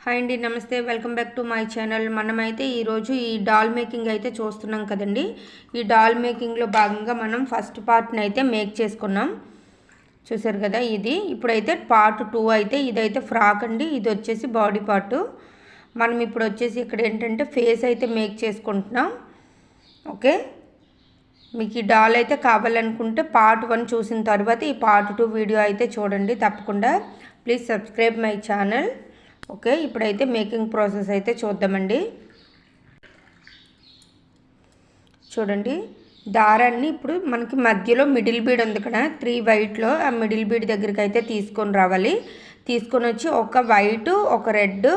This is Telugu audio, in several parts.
హాయ్ అండి, నమస్తే. Welcome back to my channel. మనమైతే ఈరోజు ఈ డాల్ మేకింగ్ అయితే చూస్తున్నాం కదండి. ఈ డాల్ మేకింగ్లో భాగంగా మనం ఫస్ట్ పార్ట్ని అయితే మేక్ చేసుకున్నాం. చూసారు కదా, ఇది ఇప్పుడైతే పార్ట్ 2 అయితే ఇదైతే ఫ్రాక్ అండి. ఇది వచ్చేసి బాడీ పార్టు. మనం ఇప్పుడు వచ్చేసి ఇక్కడ ఏంటంటే ఫేస్ అయితే మేక్ చేసుకుంటున్నాం. ఓకే, మీకు ఈ డాల్ అయితే కావాలనుకుంటే పార్ట్ 1 చూసిన తర్వాత ఈ పార్ట్ 2 వీడియో అయితే చూడండి తప్పకుండా. Please subscribe my channel. Okay, ఇప్పుడైతే మేకింగ్ ప్రాసెస్ అయితే చూద్దామండి. చూడండి, దారాన్ని ఇప్పుడు మనకి మధ్యలో మిడిల్ బీడ్ ఉంది కదా, 3 వైట్లో ఆ మిడిల్ బీడ్ దగ్గరికి అయితే తీసుకొని రావాలి. తీసుకొని వచ్చి ఒక వైట్, ఒక రెడ్,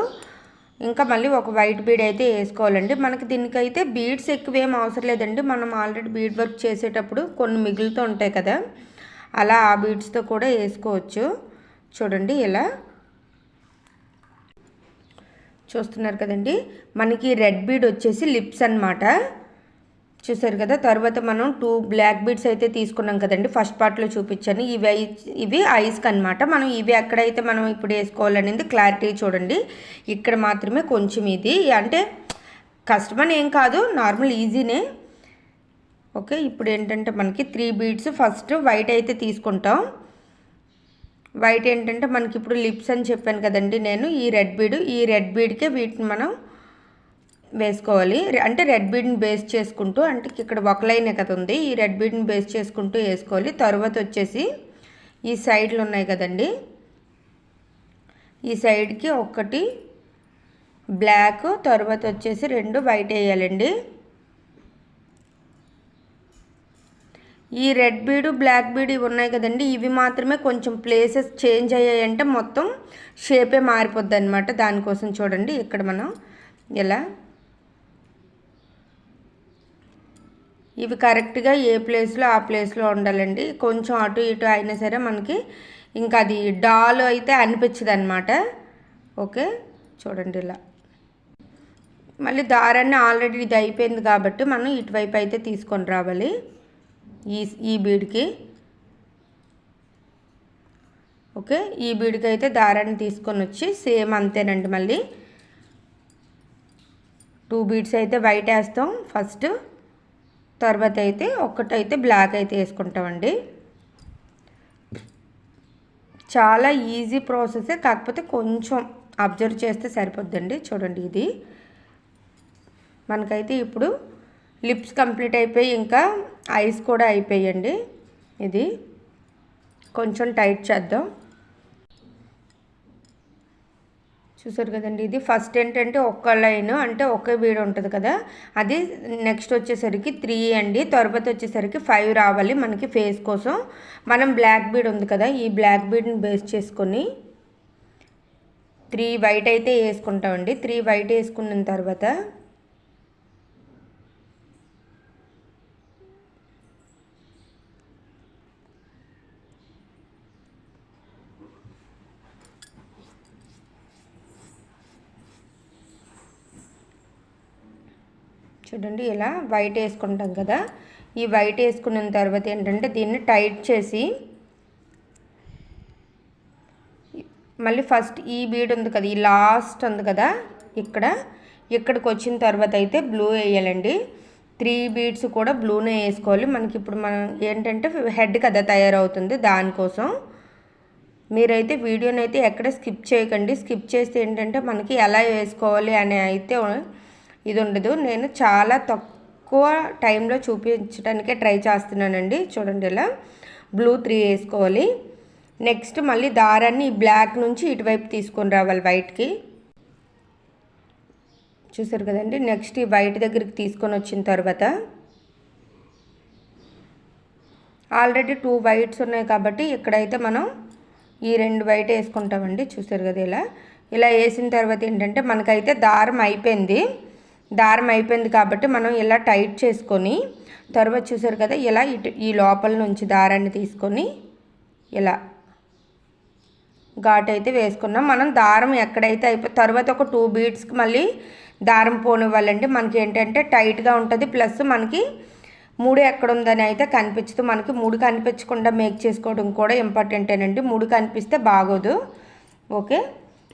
ఇంకా మళ్ళీ ఒక వైట్ బీడ్ అయితే వేసుకోవాలండి. మనకి దీనికైతే బీడ్స్ ఎక్కువేం అవసరం లేదండి. మనం ఆల్రెడీ బీడ్ వర్క్ చేసేటప్పుడు కొన్ని మిగులుతూ ఉంటాయి కదా, అలా ఆ బీడ్స్తో కూడా వేసుకోవచ్చు. చూడండి, ఇలా చూస్తున్నారు కదండి. మనకి రెడ్ బీడ్ వచ్చేసి లిప్స్ అన్నమాట. చూసారు కదా. తర్వాత మనం 2 బ్లాక్ బీడ్స్ అయితే తీసుకున్నాం కదండి, ఫస్ట్ పార్ట్లో చూపించాను. ఇవి ఐస్కి అనమాట. మనం ఇవి ఎక్కడైతే మనం ఇప్పుడు వేసుకోవాలనేది క్లారిటీ చూడండి. ఇక్కడ మాత్రమే కొంచెం ఇది అంటే కష్టమని ఏం కాదు, నార్మల్ ఈజీనే. ఓకే, ఇప్పుడు ఏంటంటే మనకి 3 బీడ్స్ ఫస్ట్ వైట్ అయితే తీసుకుంటాం. వైట్ ఏంటంటే మనకి ఇప్పుడు లిప్స్ అని చెప్పాను కదండి నేను. ఈ రెడ్ బీడ్కే వీటిని మనం వేసుకోవాలి. అంటే రెడ్ బీడ్ని బేస్ చేసుకుంటూ, అంటే ఇక్కడ ఒక లైనే కదా ఉంది, ఈ రెడ్ బీడ్ని బేస్ చేసుకుంటూ వేసుకోవాలి. తర్వాత వచ్చేసి ఈ సైడ్లు ఉన్నాయి కదండి, ఈ సైడ్కి ఒకటి బ్లాక్, తర్వాత వచ్చేసి 2 వైట్ వేయాలండి. ఈ రెడ్ బీడు, బ్లాక్ బీడ్ ఇవి ఉన్నాయి కదండి, ఇవి మాత్రమే కొంచెం ప్లేసెస్ చేంజ్ అయ్యాయంటే మొత్తం షేపే మారిపోద్ది అనమాట. దానికోసం చూడండి, ఇక్కడ మనం ఇలా ఇవి కరెక్ట్గా ఏ ప్లేస్లో ఆ ప్లేస్లో ఉండాలండి. కొంచెం అటు ఇటు అయినా సరే మనకి ఇంకా అది డాల్ అయితే అనిపించదు అనమాట. ఓకే, చూడండి ఇలా. మళ్ళీ దారాన్ని ఆల్రెడీ ఇది అయిపోయింది కాబట్టి మనం ఇటువైపు అయితే తీసుకొని రావాలి ఈ బీడ్కి. ఓకే, ఈ బీడ్కి అయితే దారాన్ని తీసుకొని వచ్చి సేమ్ అంతేనండి. మళ్ళీ 2 బీడ్స్ అయితే వైట్ వేస్తాం ఫస్ట్, తర్వాత అయితే ఒక్కటైతే బ్లాక్ అయితే వేసుకుంటామండి. చాలా ఈజీ ప్రాసెసే, కాకపోతే కొంచెం అబ్జర్వ్ చేస్తే సరిపోద్దండి. చూడండి, ఇది మనకైతే ఇప్పుడు లిప్స్ కంప్లీట్ అయిపోయి ఇంకా ఐస్ కూడా అయిపోయండి. ఇది కొంచెం టైట్ చేద్దాం. చూసారు కదండి, ఇది ఫస్ట్ ఏంటంటే ఒక్క లైన్ అంటే ఒకే బీడ్ ఉంటుంది కదా, అది నెక్స్ట్ వచ్చేసరికి 3 అండి. తర్వాత వచ్చేసరికి 5 రావాలి మనకి ఫేస్ కోసం. మనం బ్లాక్ బీడ్ ఉంది కదా, ఈ బ్లాక్ బీడ్ని బేస్ చేసుకొని 3 వైట్ అయితే వేసుకుంటామండి. 3 వైట్ వేసుకున్న తర్వాత చూడండి, ఇలా వైట్ వేసుకుంటాం కదా. ఈ వైట్ వేసుకున్న తర్వాత ఏంటంటే దీన్ని టైట్ చేసి మళ్ళీ ఫస్ట్ ఈ బీడ్ ఉంది కదా, ఈ లాస్ట్ ఉంది కదా, ఇక్కడికి వచ్చిన తర్వాత అయితే బ్లూ వేయాలండి. 3 బీడ్స్ కూడా బ్లూనే వేసుకోవాలి. మనకి ఇప్పుడు మనం ఏంటంటే హెడ్ కదా తయారవుతుంది, దానికోసం మీరైతే వీడియోని అయితే ఎక్కడ స్కిప్ చేయకండి. స్కిప్ చేస్తే ఏంటంటే మనకి ఎలా వేసుకోవాలి అని అయితే ఇది ఉండదు. నేను చాలా తక్కువ టైంలో చూపించడానికే ట్రై చేస్తున్నానండి. చూడండి, ఇలా బ్లూ 3 వేసుకోవాలి. నెక్స్ట్ మళ్ళీ దారాన్ని బ్లాక్ నుంచి ఇటువైపు తీసుకొని రావాలి వైట్కి. చూసారు కదండి. నెక్స్ట్ ఈ వైట్ దగ్గరికి తీసుకొని వచ్చిన తర్వాత ఆల్రెడీ 2 వైట్స్ ఉన్నాయి కాబట్టి ఇక్కడైతే మనం ఈ 2 వైట్ వేసుకుంటామండి. చూసారు కదా, ఇలా వేసిన తర్వాత ఏంటంటే మనకైతే దారం అయిపోయింది కాబట్టి మనం ఇలా టైట్ చేసుకొని తర్వాత చూసారు కదా, ఇలా ఈ లోపల నుంచి దారాన్ని తీసుకొని ఇలా ఘాట్ అయితే వేసుకున్నాం. మనం దారం ఎక్కడైతే తర్వాత ఒక 2 బీడ్స్కి మళ్ళీ దారం పోనివ్వాలండి. మనకి ఏంటంటే టైట్గా ఉంటుంది, ప్లస్ మనకి 3 ఎక్కడ ఉందని అయితే కనిపించదు. మనకి 3 కనిపించకుండా మేక్ చేసుకోవడం కూడా ఇంపార్టెంటేనండి. 3 కనిపిస్తే బాగోదు. ఓకే,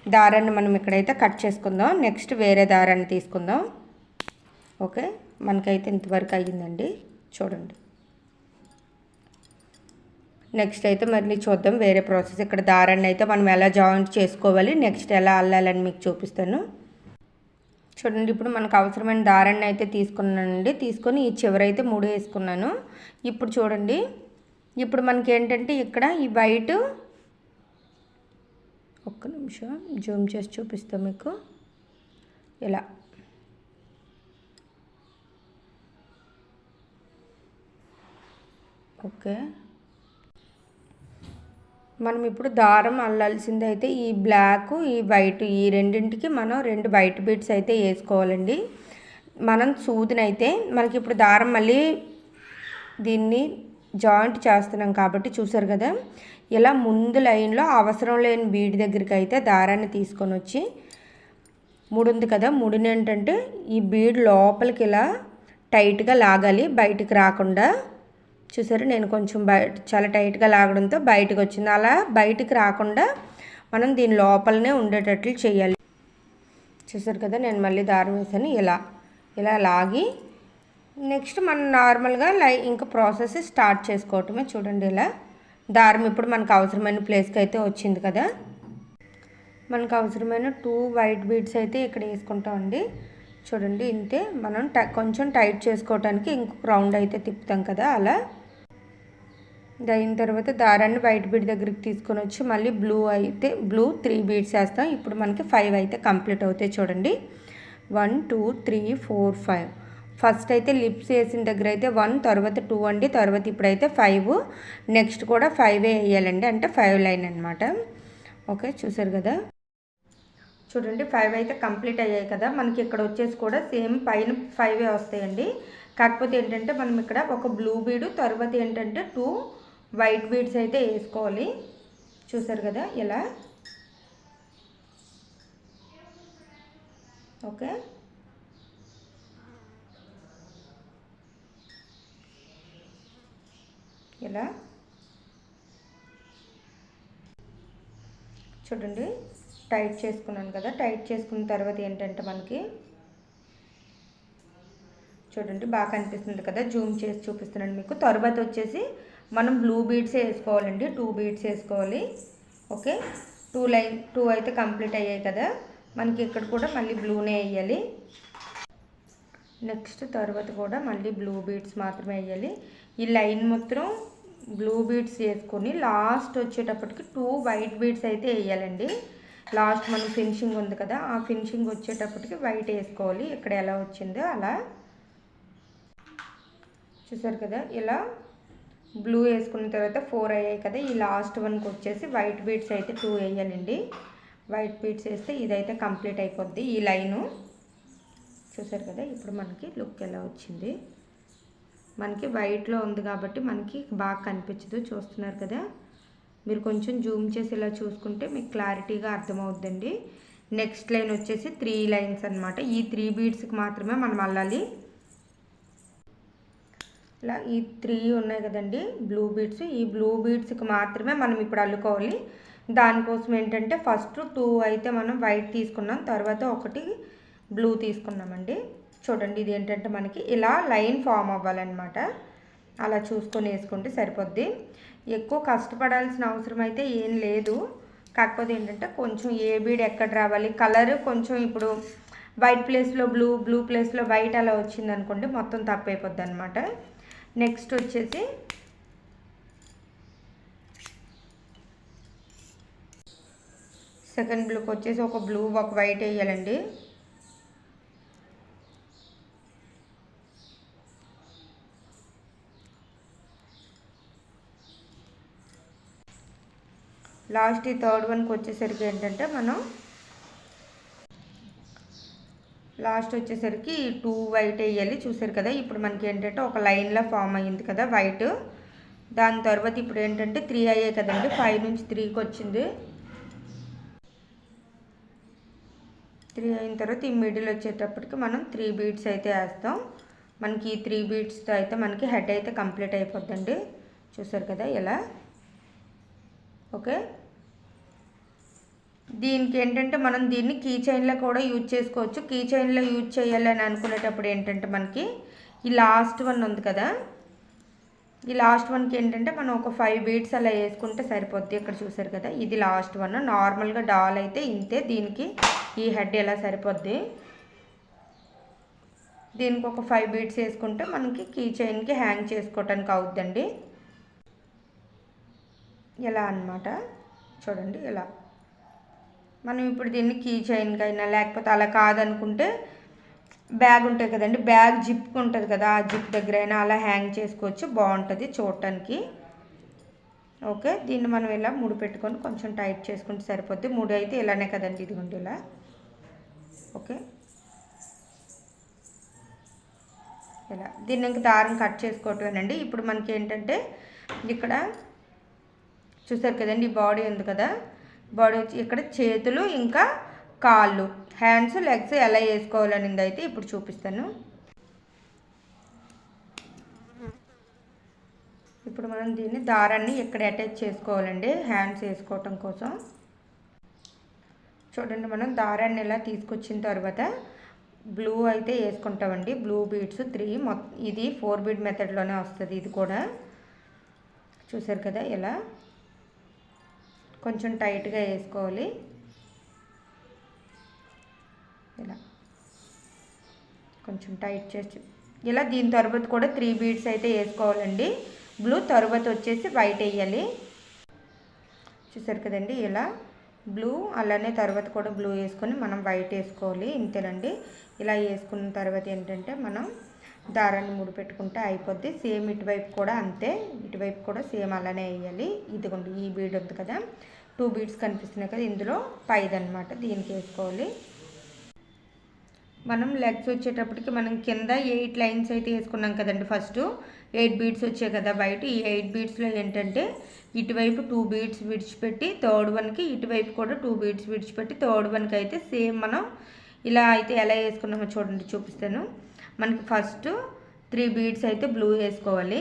దారాన్ని మనం ఇక్కడైతే కట్ చేసుకుందాం. నెక్స్ట్ వేరే దారాన్ని తీసుకుందాం. ఓకే, మనకైతే ఇంతవరకు అయ్యిందండి, చూడండి. నెక్స్ట్ అయితే మళ్ళీ చూద్దాం వేరే ప్రాసెస్. ఇక్కడ దారాన్ని అయితే మనం ఎలా జాయింట్ చేసుకోవాలి, నెక్స్ట్ ఎలా అల్లాలని మీకు చూపిస్తాను. చూడండి, ఇప్పుడు మనకు అవసరమైన దారాన్ని అయితే తీసుకున్నానండి. తీసుకొని ఈ చివరైతే 3 వేసుకున్నాను. ఇప్పుడు చూడండి, ఇప్పుడు మనకి ఏంటంటే ఇక్కడ ఈ వైట్, ఒక్క నిమిషం జూమ్ చేసి చూపిస్తాం మీకు. ఇలా ఓకే, మనం ఇప్పుడు దారం అల్లాల్సింది అయితే ఈ బ్లాక్, ఈ వైట్, ఈ రెండింటికి మనం 2 వైట్ బీడ్స్ అయితే వేసుకోవాలండి. మనం సూదినైతే మనకి ఇప్పుడు దారం మళ్ళీ దీన్ని జాయింట్ చేస్తున్నాం కాబట్టి చూసారు కదా, ఇలా ముందు లైన్లో అవసరం లేని బీడ్ దగ్గరికి అయితే దారాన్ని తీసుకొని వచ్చి, ముడి ఉంది కదా, ముడిని ఏంటంటే ఈ బీడ్ లోపలికి ఇలా టైట్గా లాగాలి, బయటికి రాకుండా. చూసారు, నేను కొంచెం చాలా టైట్గా లాగడంతో బయటకు వచ్చింది. అలా బయటికి రాకుండా మనం దీని లోపలనే ఉండేటట్లు చేయాలి. చూసారు కదా, నేను మళ్ళీ దారం వేసాను. ఇలా లాగి నెక్స్ట్ మనం నార్మల్గా ఇంకా ప్రాసెస్ స్టార్ట్ చేసుకోవటమే. చూడండి, ఇలా దారం ఇప్పుడు మనకు అవసరమైన ప్లేస్కి అయితే వచ్చింది కదా. మనకు అవసరమైన 2 వైట్ బీడ్స్ అయితే ఇక్కడ వేసుకుంటామండి. చూడండి, ఇంతే. మనం కొంచెం టైట్ చేసుకోవడానికి ఇంకొక రౌండ్ అయితే తిప్పుతాం కదా. అలా అయిన తర్వాత దారాన్ని వైట్ బీడ్ దగ్గరికి తీసుకొని వచ్చి మళ్ళీ బ్లూ 3 బీడ్స్ వేస్తాం. ఇప్పుడు మనకి 5 అయితే కంప్లీట్ అవుతాయి. చూడండి, 1 2 3 4 5. ఫస్ట్ అయితే లిప్స్ వేసిన దగ్గర అయితే 1, తర్వాత 2 అండి, తర్వాత ఇప్పుడైతే 5, నెక్స్ట్ కూడా 5 వేయాలండి, అంటే 5 లైన్ అనమాట. ఓకే, చూసారు కదా. చూడండి, 5 అయితే కంప్లీట్ అయ్యాయి కదా. మనకి ఇక్కడ వచ్చేసి కూడా సేమ్ పైన 5 వస్తాయండి. కాకపోతే ఏంటంటే మనం ఇక్కడ ఒక బ్లూ బీడు, తర్వాత ఏంటంటే 2 వైట్ బీడ్స్ అయితే వేసుకోవాలి. చూసారు కదా, ఇలా. ఓకే, ఇలా చూడండి, టైట్ చేసుకున్నాను కదా. టైట్ చేసుకున్న తర్వాత ఏంటంటే మనకి చూడండి బాగా కనిపిస్తుంది కదా, జూమ్ చేసి చూపిస్తున్నాను మీకు. తర్వాత వచ్చేసి మనం బ్లూ బీడ్స్ వేసుకోవాలండి, 2 బీడ్స్ వేసుకోవాలి. ఓకే, 2 అయితే కంప్లీట్ అయ్యాయి కదా. మనకి ఇక్కడ కూడా మళ్ళీ బ్లూనే వేయాలి. నెక్స్ట్ తర్వాత కూడా మళ్ళీ బ్లూ బీడ్స్ మాత్రమే వేయాలి. ఈ లైన్ మొత్తం బ్లూ బీడ్స్ వేసుకొని లాస్ట్ వచ్చేటప్పటికి 2 వైట్ బీడ్స్ అయితే వేయాలండి. లాస్ట్ మనం ఫినిషింగ్ ఉంది కదా, ఆ ఫినిషింగ్ వచ్చేటప్పటికి వైట్ వేసుకోవాలి. ఇక్కడ ఎలా వచ్చిందో అలా. చూసారు కదా, ఇలా బ్లూ వేసుకున్న తర్వాత 4 అయ్యాయి కదా. ఈ లాస్ట్ వన్కి వచ్చేసి వైట్ బీడ్స్ అయితే 2 వేయాలండి. వైట్ బీడ్స్ వేస్తే ఇదైతే కంప్లీట్ అయిపోద్ది ఈ లైను. చూసారు కదా, ఇప్పుడు మనకి లుక్ ఎలా వచ్చింది. మనకి వైట్లో ఉంది కాబట్టి మనకి బాగా కనిపించదు. చూస్తున్నారు కదా, మీరు కొంచెం జూమ్ చేసి ఇలా చూసుకుంటే మీకు క్లారిటీగా అర్థమవుద్దండి. నెక్స్ట్ లైన్ వచ్చేసి 3 లైన్స్ అనమాట. ఈ 3 బీడ్స్కి మాత్రమే మనం అల్లాలి. ఇలా ఈ 3 ఉన్నాయి కదండి బ్లూ బీడ్స్, ఈ బ్లూ బీడ్స్కి మాత్రమే మనం ఇప్పుడు అల్లుకోవాలి. దానికోసం ఏంటంటే ఫస్ట్ 2 అయితే మనం వైట్ తీసుకున్నాం, తర్వాత 1 బ్లూ తీసుకున్నామండి. చూడండి, ఇది ఏంటంటే మనకి ఇలా లైన్ ఫామ్ అవ్వాలన్నమాట. అలా చూసుకొని వేసుకుంటే సరిపోద్ది. ఎక్కువ కష్టపడాల్సిన అవసరం అయితే ఏం లేదు. కాకపోతే ఏంటంటే కొంచెం ఏ బీడ్ ఎక్కడ రావాలి, కలర్ కొంచెం ఇప్పుడు వైట్ ప్లేస్లో బ్లూ, బ్లూ ప్లేస్లో వైట్ అలా వచ్చిందనుకోండి మొత్తం తప్పైపోద్ది అనమాట. నెక్స్ట్ వచ్చేసి సెకండ్ బ్లూకి వచ్చేసి ఒక బ్లూ, ఒక వైట్ వేయాలండి. లాస్ట్ ఈ థర్డ్ వన్కి వచ్చేసరికి ఏంటంటే మనం లాస్ట్ వచ్చేసరికి 2 వైట్ వేయాలి. చూసారు కదా, ఇప్పుడు మనకి ఏంటంటే ఒక లైన్లో ఫామ్ అయ్యింది కదా వైట్. దాని తర్వాత ఇప్పుడు ఏంటంటే 3 అయ్యాయి కదండి, 5 నుంచి 3కి వచ్చింది. 3 అయిన తర్వాత ఈ మిడిల్ వచ్చేటప్పటికి మనం 3 బీడ్స్ అయితే వేస్తాం. మనకి ఈ 3 బీడ్స్తో అయితే మనకి హెడ్ అయితే కంప్లీట్ అయిపోద్దండి. చూసారు కదా ఇలా. ఓకే, దీనికి ఏంటంటే మనం దీన్ని కీ చైన్లో కూడా యూజ్ చేసుకోవచ్చు. కీ చైన్లో యూజ్ చేయాలని అనుకునేటప్పుడు ఏంటంటే మనకి ఈ లాస్ట్ వన్ ఉంది కదా, ఈ లాస్ట్ వన్కి ఏంటంటే మనం ఒక 5 బీడ్స్ అలా వేసుకుంటే సరిపోద్ది. ఇక్కడ చూసారు కదా, ఇది లాస్ట్ వన్. నార్మల్గా డాల్ అయితే ఇంతే, దీనికి ఈ హెడ్ ఎలా సరిపోద్ది. దీనికి ఒక 5 బీడ్స్ వేసుకుంటే మనకి కీ చైన్కి హ్యాంగ్ చేసుకోవటానికి అవుద్దండి. ఎలా అన్నమాట చూడండి. ఇలా మనం ఇప్పుడు దీన్ని కీ చైన్కి అయినా, లేకపోతే అలా కాదనుకుంటే బ్యాగ్ ఉంటుంది కదండి, బ్యాగ్ జిప్ ఉంటుంది కదా, ఆ జిప్ దగ్గర అయినా అలా హ్యాంగ్ చేసుకోవచ్చు. బాగుంటుంది చూడటానికి. ఓకే, దీన్ని మనం ఇలా ముడి పెట్టుకొని కొంచెం టైట్ చేసుకుంటే సరిపోద్ది. ముడి అయితే ఇలానే కదండి, ఇదిగోండి ఇలా. ఓకే, ఇలా దీన్ని ఇంకా దారం కట్ చేసుకోవటమేనండి. ఇప్పుడు మనకి ఏంటంటే ఇక్కడ చూసారు కదండి, ఈ బాడీ ఉంది కదా, బాడీ వచ్చి ఇక్కడ చేతులు ఇంకా కాళ్ళు, హ్యాండ్స్ లెగ్స్ ఎలా వేసుకోవాలనేది అయితే ఇప్పుడు చూపిస్తాను. ఇప్పుడు మనం దీన్ని దారాన్ని ఇక్కడ అటాచ్ చేసుకోవాలండి హ్యాండ్స్ వేసుకోవటం కోసం. చూడండి, మనం దారాన్ని ఇలా తీసుకొచ్చిన తర్వాత బ్లూ అయితే వేసుకుంటామండి. బ్లూ బీడ్స్ 3, ఇది 4 బీడ్ మెథడ్లోనే వస్తుంది. ఇది కూడా చూసారు కదా, ఇలా కొంచెం టైట్గా వేసుకోవాలి. ఇలా కొంచెం టైట్ చేసి ఇలా దీని తర్వాత కూడా 3 బీడ్స్ అయితే వేసుకోవాలండి. బ్లూ తర్వాత వచ్చేసి వైట్ వేయాలి. చూసారు కదండి, ఇలా బ్లూ అలానే తర్వాత కూడా బ్లూ వేసుకొని మనం వైట్ వేసుకోవాలి. ఇంతేనండి. ఇలా వేసుకున్న తర్వాత ఏంటంటే మనం దారాన్ని ముడి పెట్టుకుంటే అయిపోద్ది. సేమ్ ఇటువైపు కూడా అంతే, ఇటువైపు కూడా సేమ్ అలానే వేయాలి. ఇదిగోండి, ఈ బీడ్ ఉంది కదా, 2 బీడ్స్ కనిపిస్తున్నాయి కదా, ఇందులో 5 అనమాట, దీనికి వేసుకోవాలి. మనం లెగ్స్ వచ్చేటప్పటికి మనం కింద 8 లైన్స్ అయితే వేసుకున్నాం కదండి. ఫస్ట్ 8 బీడ్స్ వచ్చాయి కదా వైట్. ఈ 8 బీడ్స్లో ఏంటంటే ఇటువైపు 2 బీడ్స్ విడిచిపెట్టి థర్డ్ వన్కి, ఇటువైపు కూడా 2 బీడ్స్ విడిచిపెట్టి థర్డ్ వన్కి అయితే సేమ్ మనం ఇలా అయితే ఎలా వేసుకున్నామో చూడండి, చూపిస్తాను. మనకి ఫస్ట్ 3 బీడ్స్ అయితే బ్లూ వేసుకోవాలి.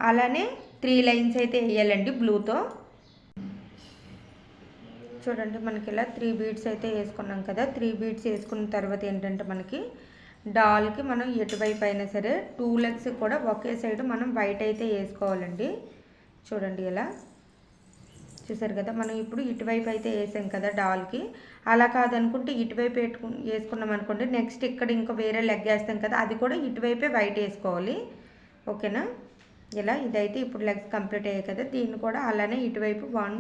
అలానే 3 లైన్స్ అయితే వేయాలండి బ్లూతో. చూడండి, మనకి ఇలా 3 బీడ్స్ అయితే వేసుకున్నాం కదా. 3 బీడ్స్ వేసుకున్న తర్వాత ఏంటంటే మనకి డాల్కి మనం ఎటువైపు అయినా సరే 2 లెగ్స్ కూడా ఒకే సైడ్ మనం వైట్ అయితే వేసుకోవాలండి. చూడండి, ఇలా చూసారు కదా, మనం ఇప్పుడు ఇటువైపు అయితే వేసాం కదా డాల్కి. అలా కాదనుకుంటే ఇటువైపు వేసుకున్నాం అనుకోండి, నెక్స్ట్ ఇక్కడ ఇంకా వేరే లెగ్ వేస్తాం కదా, అది కూడా ఇటువైపే వైట్ వేసుకోవాలి. ఓకేనా. ఇలా ఇదైతే ఇప్పుడు లెగ్స్ కంప్లీట్ అయ్యాయి కదా, దీన్ని కూడా అలానే ఇటువైపు 1,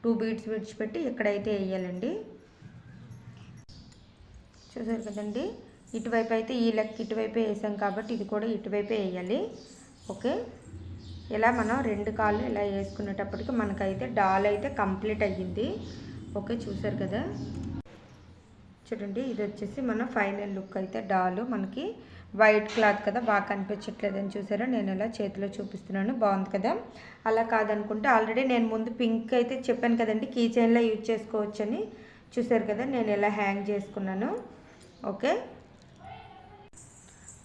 2 బీడ్స్ విడిచిపెట్టి ఇక్కడైతే వేయాలండి. చూసారు కదండి, ఇటువైపు అయితే ఈ లెగ్ ఇటువైపే వేసాం కాబట్టి ఇది కూడా ఇటువైపే వేయాలి. ఓకే, ఇలా మనం 2 కాళ్ళు ఇలా వేసుకునేటప్పటికి మనకైతే డాల్ అయితే కంప్లీట్ అయ్యింది. ఓకే, చూసారు కదా. చూడండి, ఇది వచ్చేసి మన ఫైనల్ లుక్ అయితే డాల్. మనకి వైట్ క్లాత్ కదా, బాగా కనిపించట్లేదని చూసారా, నేను ఇలా చేతిలో చూపిస్తున్నాను. బాగుంది కదా. అలా కాదనుకుంటే ఆల్రెడీ నేను ముందు పింక్ అయితే చెప్పాను కదండి, కీ చైన్లో యూజ్ చేసుకోవచ్చని. చూసారు కదా, నేను ఇలా హ్యాంగ్ చేసుకున్నాను. ఓకే,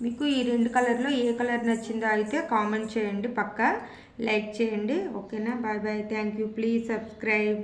మీకు ఈ 2 కలర్లో ఏ కలర్ నచ్చిందో అయితే కామెంట్ చేయండి, పక్కా లైక్ చేయండి. ఓకేనా. Bye bye, thank you, please subscribe.